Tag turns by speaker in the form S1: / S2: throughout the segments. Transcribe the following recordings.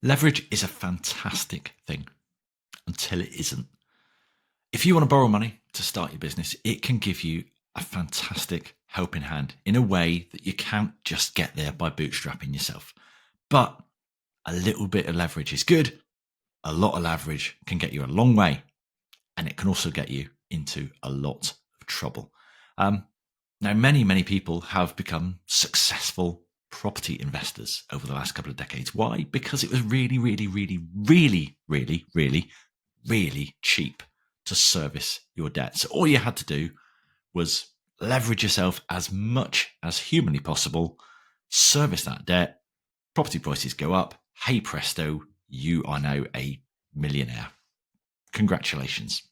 S1: Leverage is a fantastic thing until it isn't. If you want to borrow money to start your business, it can give you a fantastic helping hand in a way that you can't just get there by bootstrapping yourself. But a little bit of leverage is good. A lot of leverage can get you a long way, and it can also get you into a lot of trouble. Now, many people have become successful property investors over the last couple of decades. Why? Because it was really cheap to service your debt. So all you had to do was leverage yourself as much as humanly possible, service that debt, property prices go up, hey presto, you are now a millionaire. Congratulations.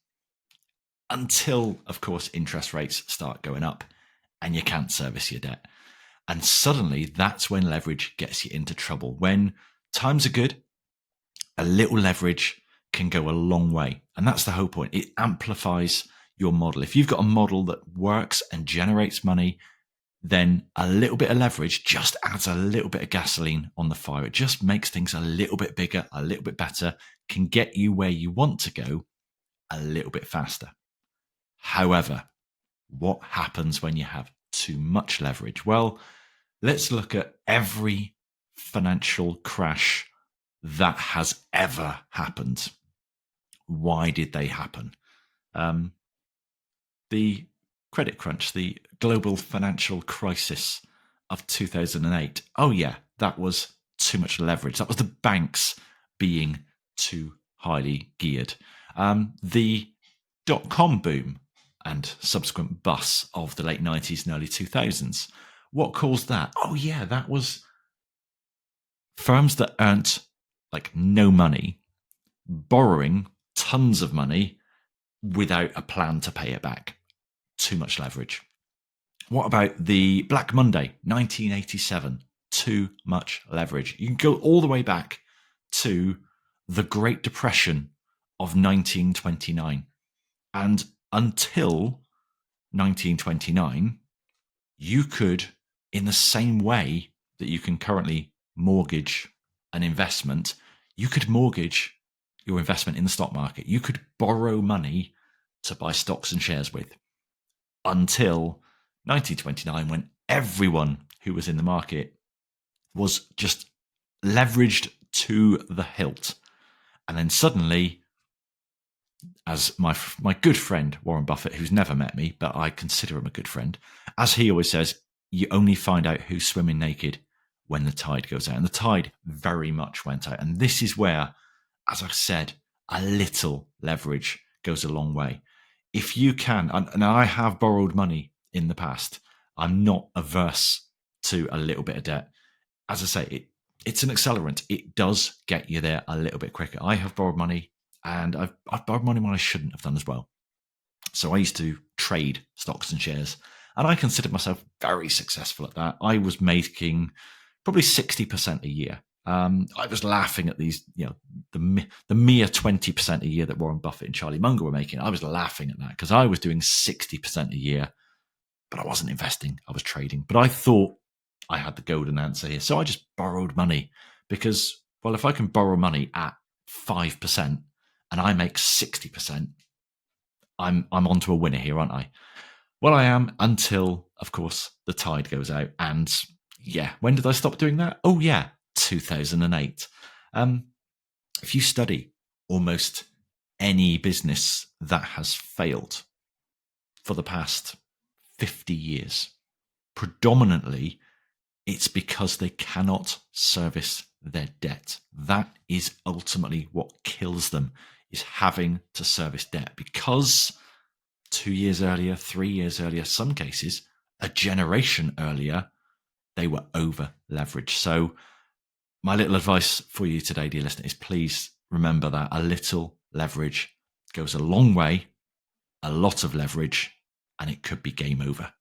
S1: Until, of course, interest rates start going up and you can't service your debt. And suddenly that's when leverage gets you into trouble. When times are good, a little leverage can go a long way. And that's the whole point. It amplifies your model. If you've got a model that works and generates money, then a little bit of leverage just adds a little bit of gasoline on the fire. It just makes things a little bit bigger, a little bit better, can get you where you want to go a little bit faster. However, what happens when you have too much leverage? Well, let's look at every financial crash that has ever happened. Why did they happen? The credit crunch, the global financial crisis of 2008. Oh yeah, that was too much leverage. That was the banks being too highly geared. The dot-com boom and subsequent bust of the late 90s and early 2000s. What caused that? Oh yeah, that was firms that earned like no money, borrowing tons of money without a plan to pay it back. Too much leverage. What about the Black Monday, 1987? Too much leverage. You can go all the way back to the Great Depression of 1929. And until 1929, you could, in the same way that you can currently mortgage an investment, you could mortgage your investment in the stock market. You could borrow money to buy stocks and shares with until 1929, when everyone who was in the market was just leveraged to the hilt. And then suddenly, as my good friend Warren Buffett, who's never met me, but I consider him a good friend, as he always says, you only find out who's swimming naked when the tide goes out. And the tide very much went out. And this is where, as I said, a little leverage goes a long way. If you can, and I have borrowed money in the past, I'm not averse to a little bit of debt. As I say, it's an accelerant. It does get you there a little bit quicker. I have borrowed money, and I've borrowed money when I shouldn't have done as well. So I used to trade stocks and shares, and I considered myself very successful at that. I was making probably 60% a year. I was laughing at these, the mere 20% a year that Warren Buffett and Charlie Munger were making. I was laughing at that because I was doing 60% a year, but I wasn't investing. I was trading. But I thought I had the golden answer here. So I just borrowed money because, well, if I can borrow money at 5% and I make 60%, I'm onto a winner here, aren't I? Well, I am until, of course, the tide goes out. And yeah, when did I stop doing that? Oh, yeah, 2008. If you study almost any business that has failed for the past 50 years, predominantly it's because they cannot service their debt. That is ultimately what kills them, is having to service debt, because 2 years earlier, 3 years earlier, some cases, a generation earlier, they were over leveraged. So my little advice for you today, dear listener, is please remember that a little leverage goes a long way, a lot of leverage, and it could be game over.